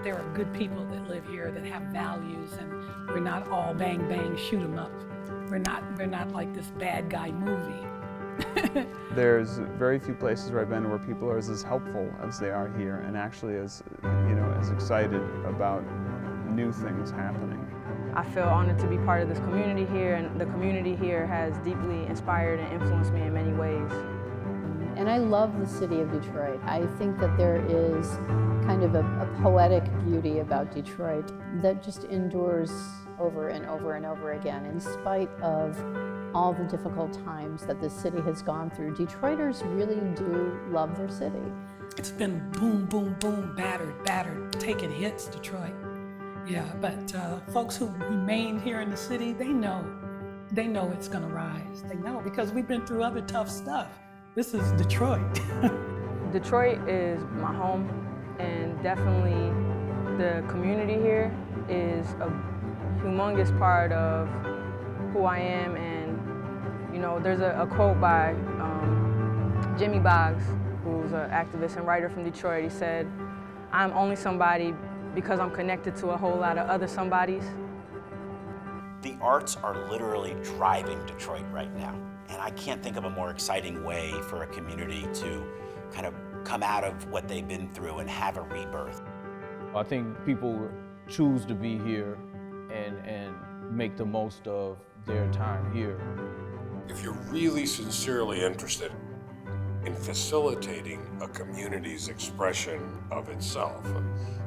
There are good people that live here that have values, and we're not all bang bang shoot 'em up. We're not like this bad guy movie. There's very few places where I've been where people are as helpful as they are here, and actually as excited about new things happening. I feel honored to be part of this community here, and the community here has deeply inspired and influenced me in many ways. And I love the city of Detroit. I think that there is kind of a poetic beauty about Detroit that just endures over and over and over again. In spite of all the difficult times that the city has gone through, Detroiters really do love their city. It's been boom, boom, boom, battered, taking hits, Detroit. Yeah, but folks who remain here in the city, they know it's gonna rise. They know, because we've been through other tough stuff. This is Detroit. Detroit is my home, and definitely the community here is a humongous part of who I am. And there's a quote by Jimmy Boggs, who's an activist and writer from Detroit. He said, "I'm only somebody because I'm connected to a whole lot of other somebodies." The arts are literally driving Detroit right now. And I can't think of a more exciting way for a community to kind of come out of what they've been through and have a rebirth. I think people choose to be here and make the most of their time here. If you're really sincerely interested in facilitating a community's expression of itself,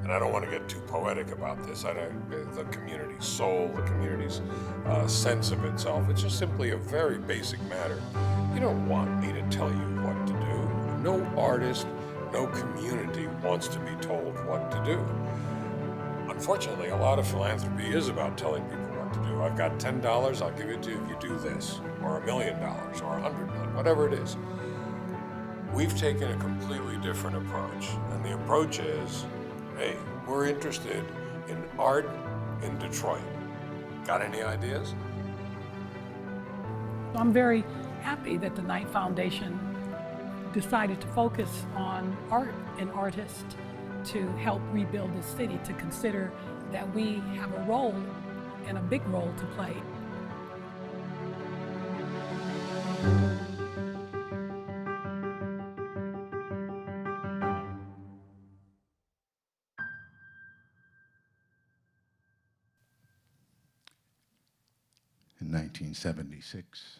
and I don't want to get too poetic about this, the community's soul, the community's sense of itself, it's just simply a very basic matter. You don't want me to tell you what to do. No artist, no community wants to be told what to do. Unfortunately, a lot of philanthropy is about telling people what to do. I've got $10, I'll give it to you if you do this, or $1 million, or $100 million, whatever it is. We've taken a completely different approach, and the approach is, hey, we're interested in art in Detroit. Got any ideas? I'm very happy that the Knight Foundation decided to focus on art and artists to help rebuild the city, to consider that we have a role and a big role to play. In 1976,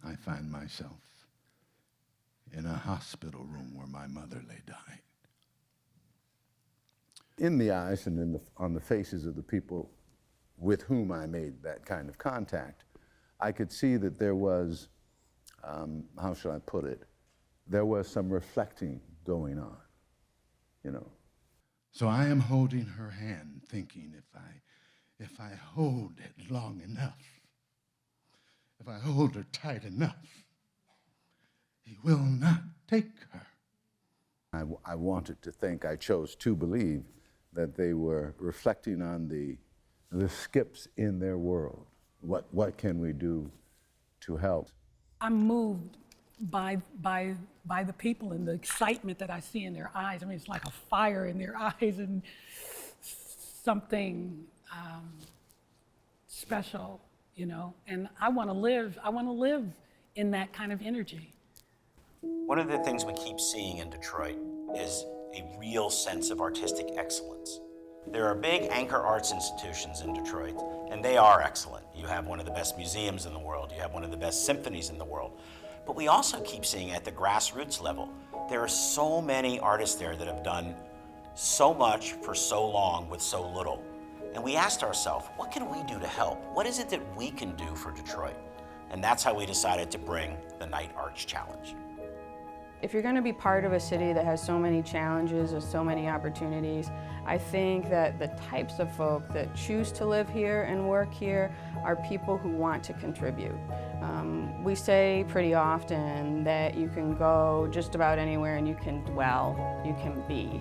I find myself in a hospital room where my mother lay dying. In the eyes and on the faces of the people with whom I made that kind of contact, I could see that there was, how shall I put it, there was some reflecting going on, So I am holding her hand, thinking if I hold it long enough, if I hold her tight enough, he will not take her. I wanted to think, I chose to believe that they were reflecting on the skips in their world. What can we do to help? I'm moved by the people and the excitement that I see in their eyes. I mean, it's like a fire in their eyes and something special, and I want to live in that kind of energy. One of the things we keep seeing in Detroit is a real sense of artistic excellence. There are big anchor arts institutions in Detroit, and they are excellent. You have one of the best museums in the world. You have one of the best symphonies in the world. But we also keep seeing at the grassroots level, there are so many artists there that have done so much for so long with so little. And we asked ourselves, what can we do to help? What is it that we can do for Detroit? And that's how we decided to bring the Knight Arts Challenge. If you're going to be part of a city that has so many challenges or so many opportunities, I think that the types of folk that choose to live here and work here are people who want to contribute. We say pretty often that you can go just about anywhere and you can dwell, you can be.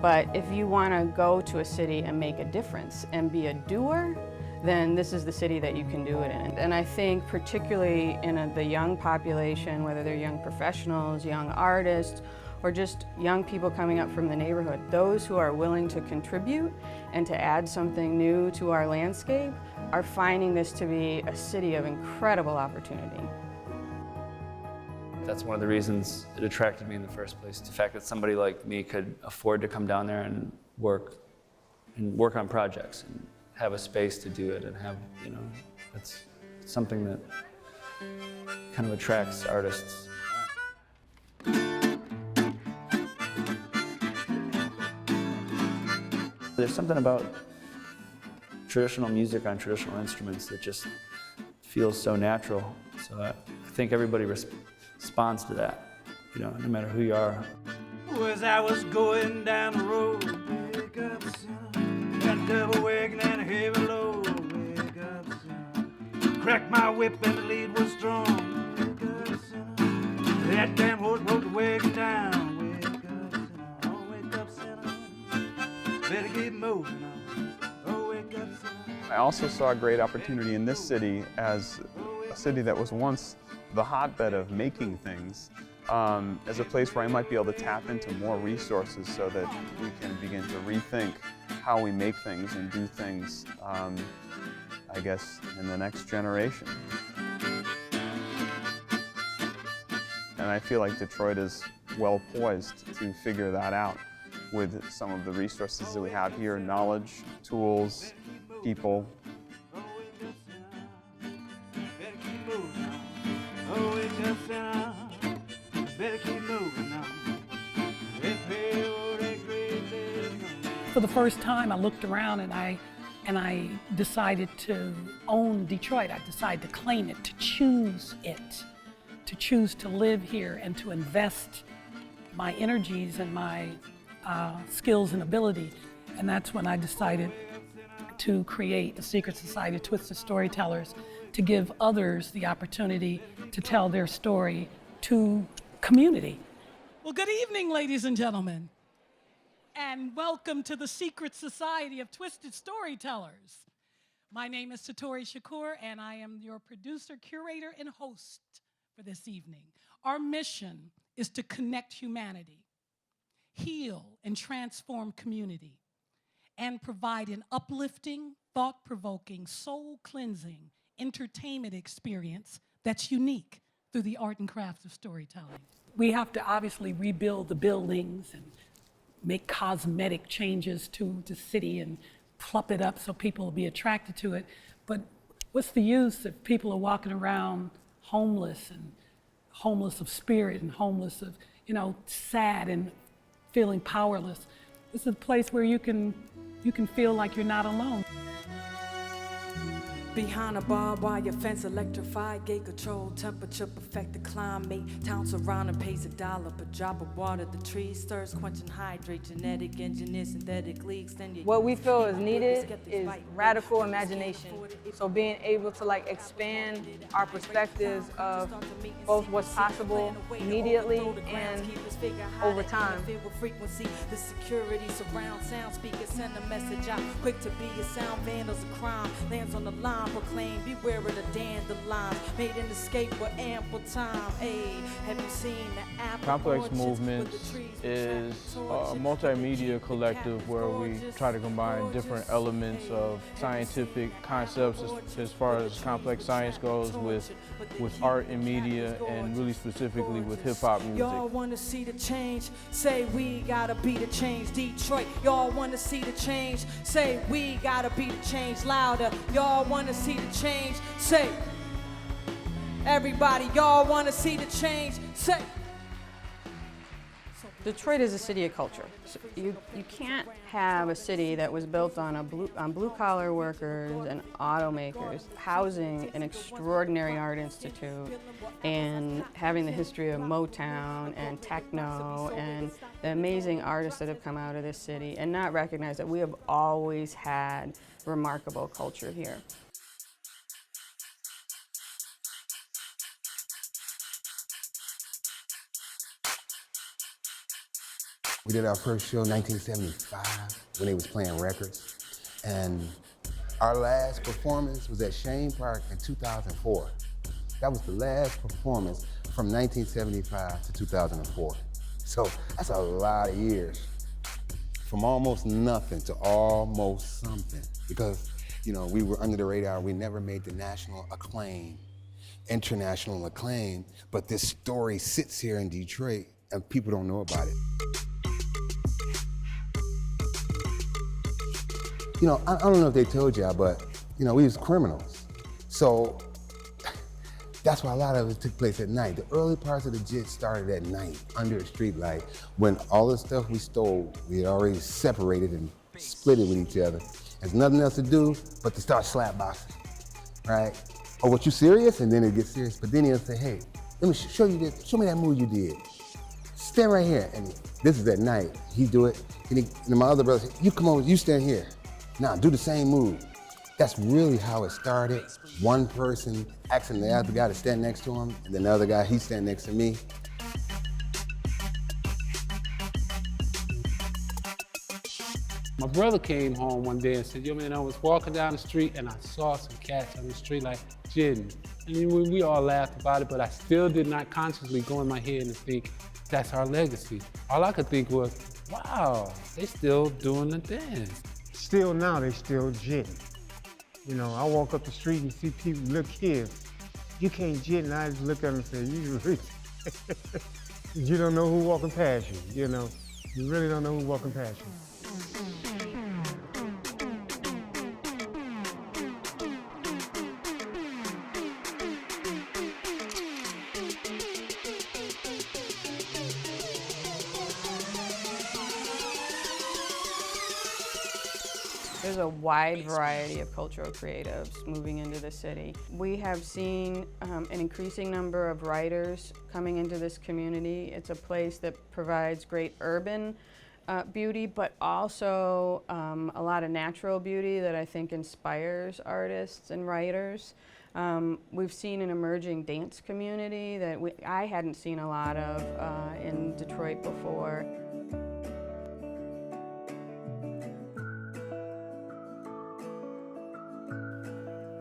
But if you want to go to a city and make a difference and be a doer, then this is the city that you can do it in. And I think particularly in the young population, whether they're young professionals, young artists, or just young people coming up from the neighborhood. Those who are willing to contribute and to add something new to our landscape are finding this to be a city of incredible opportunity. That's one of the reasons it attracted me in the first place, the fact that somebody like me could afford to come down there and work on projects and have a space to do it and have, you know, that's something that kind of attracts artists. There's something about traditional music on traditional instruments that just feels so natural. So I think everybody responds to that, you know, no matter who you are. As I was going down the road, wake up, son. Got double wagon and a heavy load. Wake up, son. Cracked my whip and the lead was strong. Wake up, son. That damn horse broke the wagon down. Wake up, son. Oh, wake up, son. Better keep moving on. Oh, wake up, son. I also saw a great opportunity in this city as a city that was once the hotbed of making things, as a place where I might be able to tap into more resources so that we can begin to rethink how we make things and do things, I guess, in the next generation. And I feel like Detroit is well poised to figure that out with some of the resources that we have here, knowledge, tools, people. For the first time, I looked around and I decided to own Detroit. I decided to claim it, to choose to live here and to invest my energies and my skills and ability. And that's when I decided to create a secret society of Twisted Storytellers to give others the opportunity to tell their story to community. Well, good evening, ladies and gentlemen, and welcome to the Secret Society of Twisted Storytellers. My name is Satori Shakur, and I am your producer, curator, and host for this evening. Our mission is to connect humanity, heal and transform community, and provide an uplifting, thought-provoking, soul-cleansing entertainment experience that's unique through the art and craft of storytelling. We have to obviously rebuild the buildings and make cosmetic changes to the city and plump it up so people will be attracted to it. But what's the use if people are walking around homeless and homeless of spirit and homeless of, you know, sad and feeling powerless? This is a place where you can feel like you're not alone. Behind a barbed wire fence, electrified, gate control, temperature perfect the climate. Town surrounding pays $1 per drop of water. The trees stirs, quench and hydrate. Genetic engineer, synthetically extended. What we feel is needed is radical imagination. So being able to expand our perspectives of both what's possible immediately and over time. The security surround sound speakers send a message out. Quick to be a sound vandals of crime. Lands on the line. Proclaim, beware of the dandelions. Made an escape with ample time. Hey, have you seen the apple Complex Movements is a multimedia collective where we try to combine different elements of scientific concepts as far as complex science goes with art and media, and really specifically with hip-hop music. Y'all want to see the change? Say we gotta be the change. Detroit, y'all want to see the change? Say we gotta be the change. Louder, y'all want to see the change? Say, everybody, y'all want to see the change? Say. Detroit is a city of culture. So you can't have a city that was built on blue-collar workers and automakers, housing an extraordinary art institute, and having the history of Motown and techno and the amazing artists that have come out of this city, and not recognize that we have always had remarkable culture here. We did our first show in 1975 when they was playing records. And our last performance was at Shane Park in 2004. That was the last performance from 1975 to 2004. So that's a lot of years. From almost nothing to almost something. Because, you know, we were under the radar. We never made the national acclaim, international acclaim, but this story sits here in Detroit and people don't know about it. You know, I don't know if they told y'all, but, you know, we was criminals. So that's why a lot of it took place at night. The early parts of the JIT started at night, under a street light, when all the stuff we stole, we had already separated and split it with each other. There's nothing else to do but to start slap boxing, right? Oh, what, you serious? And then it gets serious, but then he'll say, hey, let me show you this, show me that move you did. Stand right here, and this is at night. He do it, and my other brother said, you come over, you stand here. Now, do the same move. That's really how it started. One person asking the other guy to stand next to him, and then the other guy, he stand next to me. My brother came home one day and said, yo man, I was walking down the street and I saw some cats on the street like jitting. And we all laughed about it, but I still did not consciously go in my head and think, that's our legacy. All I could think was, wow, they still doing the dance. Still now, they still jitting. You know, I walk up the street and see people, little kids, you can't jit, and I just look at them and say, you don't know who walking past you, you know? You really don't know who walking past you. There's a wide variety of cultural creatives moving into the city. We have seen an increasing number of writers coming into this community. It's a place that provides great urban beauty, but also a lot of natural beauty that I think inspires artists and writers. We've seen an emerging dance community that I hadn't seen a lot of in Detroit before.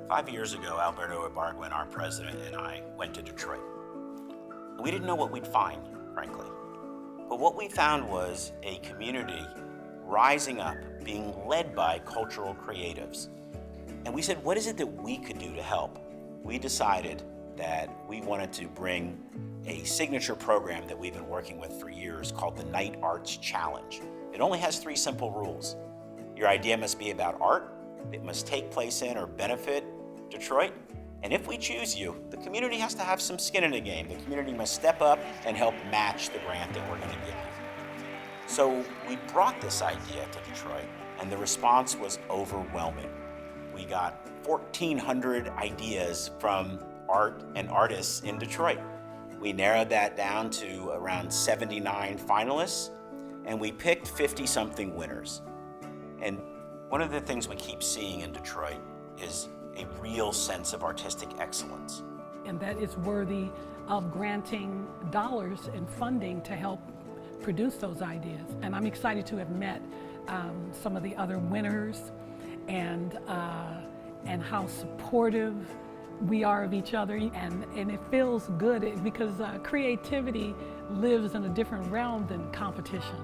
Five years ago, Alberto Ibargüen, our president, and I went to Detroit. We didn't know what we'd find, frankly. But what we found was a community rising up, being led by cultural creatives. And we said, what is it that we could do to help? We decided that we wanted to bring a signature program that we've been working with for years called the Night Arts Challenge. It only has 3 simple rules. Your idea must be about art, it must take place in or benefit Detroit, and if we choose you, the community has to have some skin in the game. The community must step up and help match the grant that we're going to give you. So we brought this idea to Detroit, and the response was overwhelming. We got 1,400 ideas from art and artists in Detroit. We narrowed that down to around 79 finalists, and we picked 50-something winners. And one of the things we keep seeing in Detroit is a real sense of artistic excellence. And that is worthy of granting dollars and funding to help produce those ideas. And I'm excited to have met some of the other winners and how supportive we are of each other. And it feels good because creativity lives in a different realm than competition.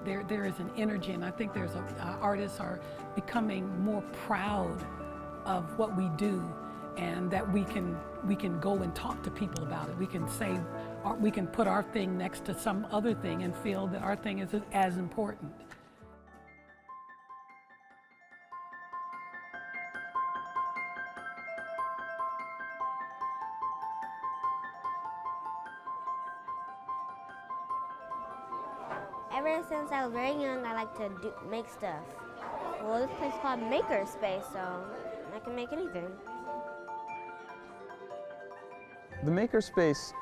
There is an energy, and I think there's artists are becoming more proud of what we do, and that we can go and talk to people about it. We can say, we can put our thing next to some other thing and feel that our thing is as important. Ever since I was very young, I like to make stuff. Well, this place is called Makerspace, so I can make anything. The Makerspace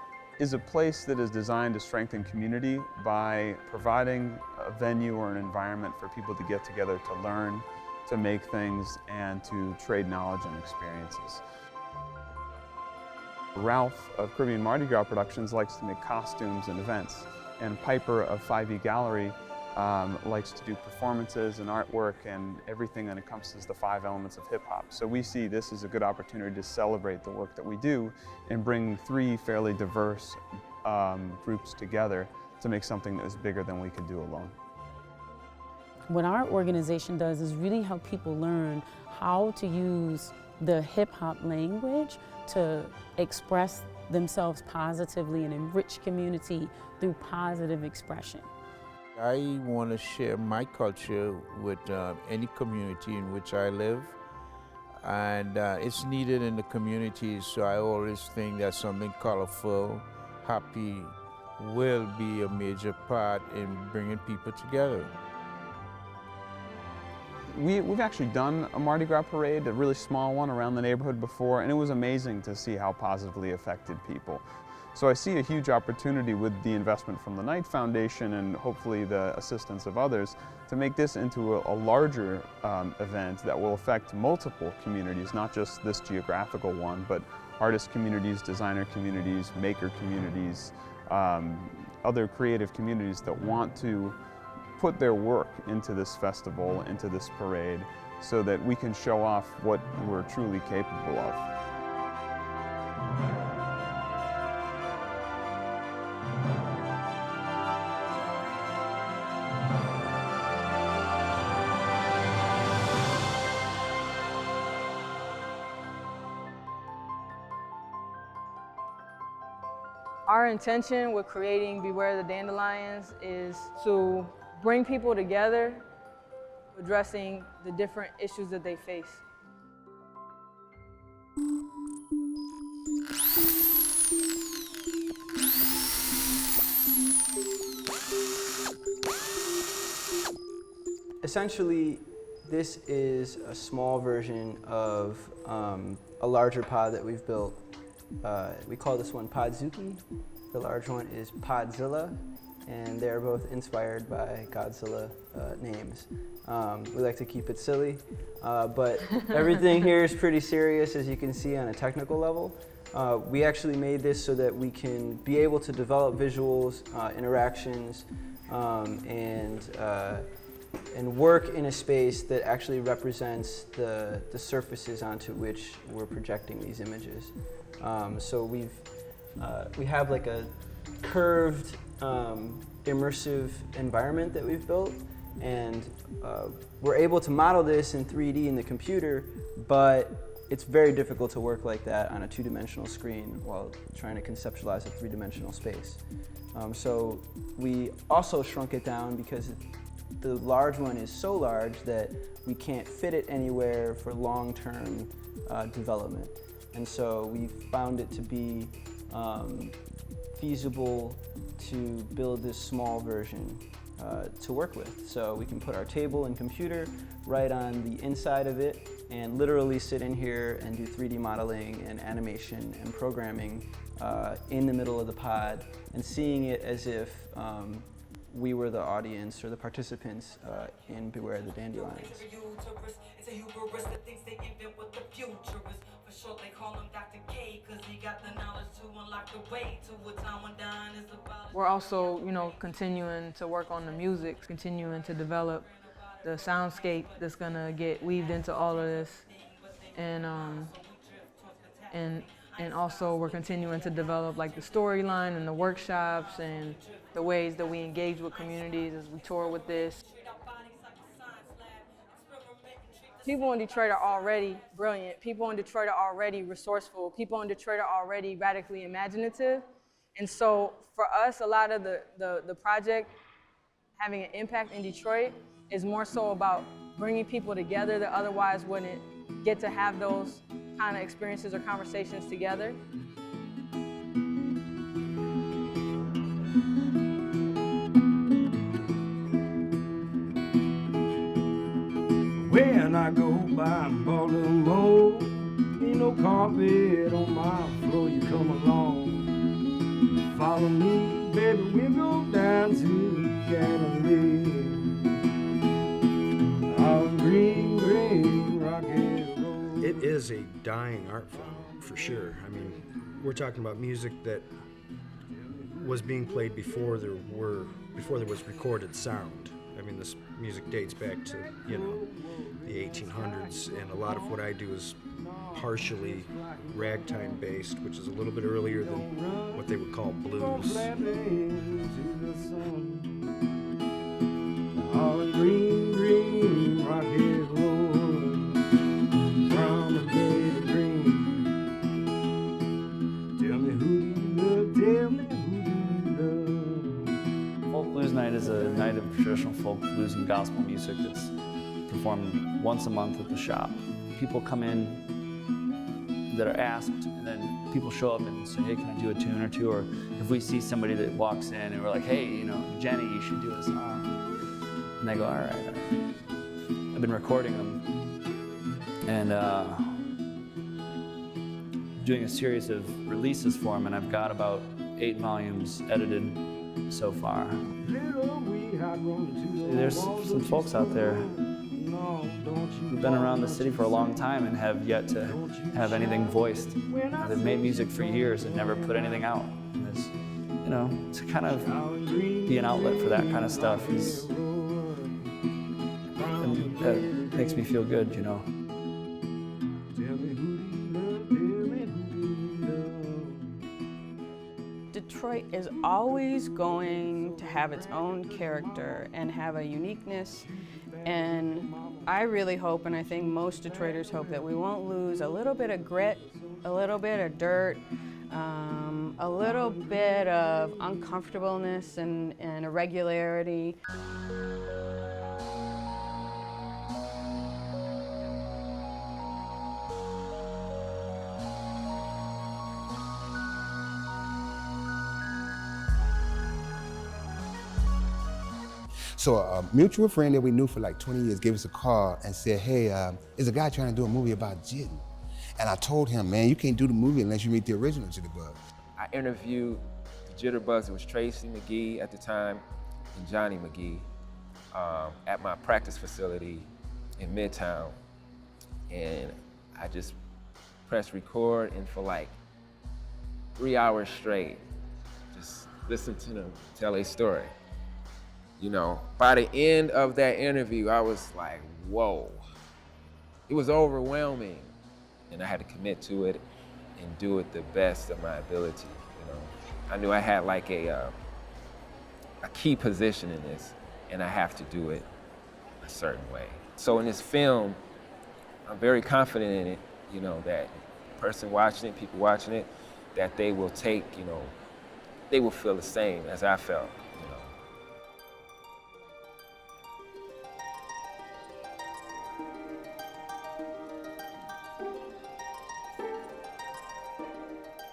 is a place that is designed to strengthen community by providing a venue or an environment for people to get together to learn, to make things, and to trade knowledge and experiences. Ralph of Caribbean Mardi Gras Productions likes to make costumes and events, and Piper of 5E Gallery likes to do performances and artwork and everything that encompasses the 5 elements of hip-hop. So we see this as a good opportunity to celebrate the work that we do and bring 3 fairly diverse groups together to make something that was bigger than we could do alone. What our organization does is really help people learn how to use the hip-hop language to express themselves positively and enrich community through positive expression. I want to share my culture with any community in which I live, and it's needed in the community, so I always think that something colorful, happy will be a major part in bringing people together. We've actually done a Mardi Gras parade, a really small one around the neighborhood before, and it was amazing to see how positively affected people. So I see a huge opportunity with the investment from the Knight Foundation and hopefully the assistance of others to make this into a larger event that will affect multiple communities, not just this geographical one, but artist communities, designer communities, maker communities, other creative communities that want to put their work into this festival, into this parade, so that we can show off what we're truly capable of. Our intention with creating Beware the Dandelions is to bring people together, addressing the different issues that they face. Essentially, this is a small version of a larger pod that we've built. We call this one Podzuki. The large one is Podzilla, and they're both inspired by Godzilla names. We like to keep it silly, but everything here is pretty serious, as you can see on a technical level. We actually made this so that we can be able to develop visuals, interactions, and work in a space that actually represents the surfaces onto which we're projecting these images. So we have like a curved, immersive environment that we've built, and we're able to model this in 3D in the computer, but it's very difficult to work like that on a two-dimensional screen while trying to conceptualize a three-dimensional space. So we also shrunk it down because the large one is so large that we can't fit it anywhere for long-term development. And so we found it to be feasible to build this small version to work with. So we can put our table and computer right on the inside of it and literally sit in here and do 3D modeling and animation and programming in the middle of the pod, and seeing it as if we were the audience or the participants in Beware the Dandelions. We're also, continuing to work on the music, continuing to develop the soundscape that's gonna get weaved into all of this, and also we're continuing to develop like the storyline and the workshops and the ways that we engage with communities as we tour with this. People in Detroit are already brilliant. People in Detroit are already resourceful. People in Detroit are already radically imaginative. And so for us, a lot of the project having an impact in Detroit is more so about bringing people together that otherwise wouldn't get to have those kind of experiences or conversations together. When I go by Baltimore, ain't no carpet on my floor. You come along, follow me, baby, we'll go down to Galilee. On green, green, rocky road. It is a dying art form, for sure. I mean, we're talking about music that was being played before there was recorded sound. I mean, this music dates back to, the 1800s, and a lot of what I do is partially ragtime based, which is a little bit earlier than what they would call blues. All green, green, rockhead road, from a day to dream. Tell me who do you love, tell me who do you love. Folk Blues Night is a night of traditional folk blues and gospel music that's performed once a month at the shop. People come in that are asked, and then people show up and say, hey, can I do a tune or two? Or if we see somebody that walks in and we're like, hey, you know, Jenny, you should do a song. And they go, all right. I've been recording them and doing a series of releases for them, and I've got about 8 volumes edited so far. There's some folks out there who've been around the city for a long time and have yet to have anything voiced. They've made music for years and never put anything out. And it's, you know, to kind of be an outlet for that kind of stuff is, that makes me feel good, you know. Detroit is always going to have its own character and have a uniqueness, and I really hope, and I think most Detroiters hope, that we won't lose a little bit of grit, a little bit of dirt, a little bit of uncomfortableness and irregularity. So a mutual friend that we knew for like 20 years gave us a call and said, hey, there's a guy trying to do a movie about jitting. And I told him, man, you can't do the movie unless you meet the original Jitterbug. I interviewed the Jitterbugs. It was Tracy McGee at the time and Johnny McGee at my practice facility in Midtown. And I just pressed record, and for like 3 hours straight, just listened to them tell a story. You know, by the end of that interview, I was like, whoa. It was overwhelming. And I had to commit to it and do it the best of my ability, you know. I knew I had like a key position in this, and I have to do it a certain way. So in this film, I'm very confident in it, you know, that the person watching it, people watching it, that they will take, you know, they will feel the same as I felt.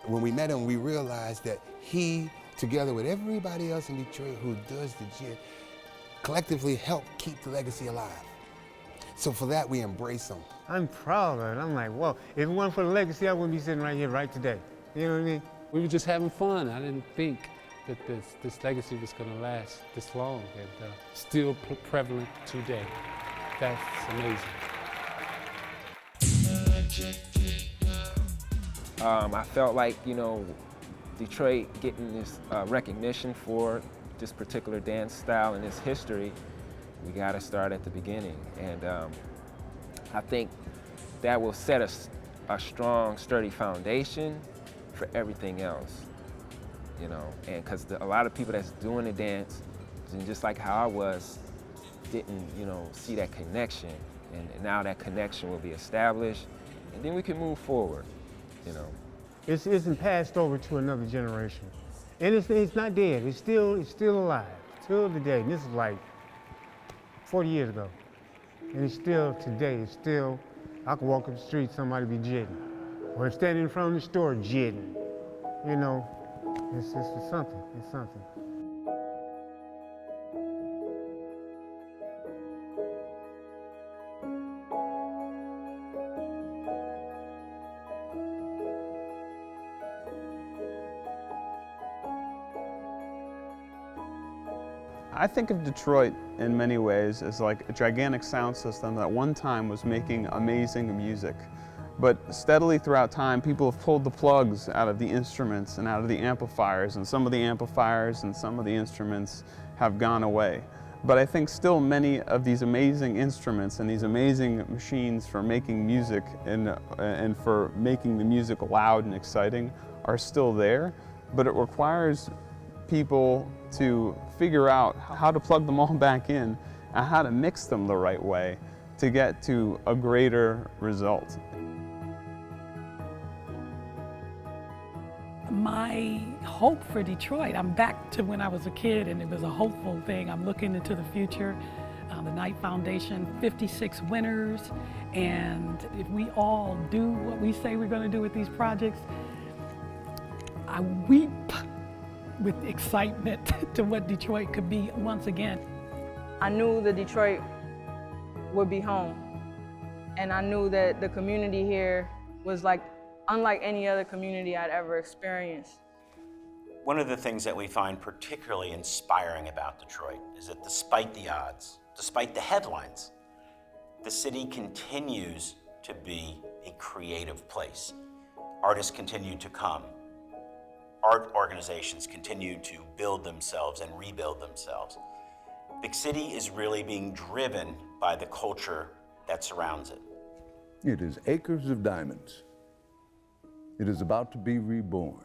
When we met him, we realized that he, together with everybody else in Detroit who does the jit, collectively helped keep the legacy alive. So for that, we embrace him. I'm proud of it. I'm like, whoa, if it wasn't for the legacy, I wouldn't be sitting right here right today. You know what I mean? We were just having fun. I didn't think that this legacy was going to last this long, and still prevalent today. That's amazing. I felt like, you know, Detroit getting this recognition for this particular dance style and its history, we got to start at the beginning. And I think that will set a strong, sturdy foundation for everything else, you know. And because a lot of people that's doing the dance, and just like how I was, didn't, you know, see that connection. And now that connection will be established, and then we can move forward. You know, it's been passed over to another generation, and it's not dead. It's still alive till today. And this is like 40 years ago, and it's still today. It's still, I could walk up the street, somebody be jitting, or standing in front of the store jitting. You know, it's something. It's something. I think of Detroit in many ways as like a gigantic sound system that one time was making amazing music. But steadily throughout time, people have pulled the plugs out of the instruments and out of the amplifiers, and some of the amplifiers and some of the instruments have gone away. But I think still many of these amazing instruments and these amazing machines for making music and for making the music loud and exciting are still there, but it requires people to figure out how to plug them all back in and how to mix them the right way to get to a greater result. My hope for Detroit, I'm back to when I was a kid and it was a hopeful thing. I'm looking into the future. The Knight Foundation, 56 winners, and if we all do what we say we're going to do with these projects, I weep with excitement to what Detroit could be once again. I knew that Detroit would be home, and I knew that the community here was unlike any other community I'd ever experienced. One of the things that we find particularly inspiring about Detroit is that despite the odds, despite the headlines, the city continues to be a creative place. Artists continue to come. Art organizations continue to build themselves and rebuild themselves. Big City is really being driven by the culture that surrounds it. It is acres of diamonds. It is about to be reborn.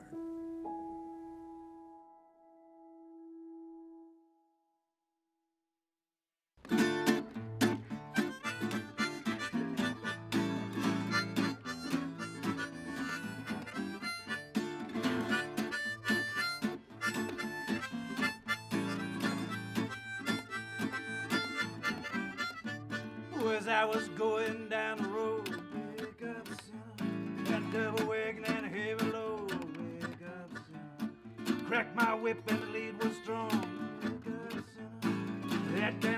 As I was going down the road, wake up, son. Got double wagon and a heavy load. Wake up, son. Cracked my whip and the lead was strong. Wake up, son. That damn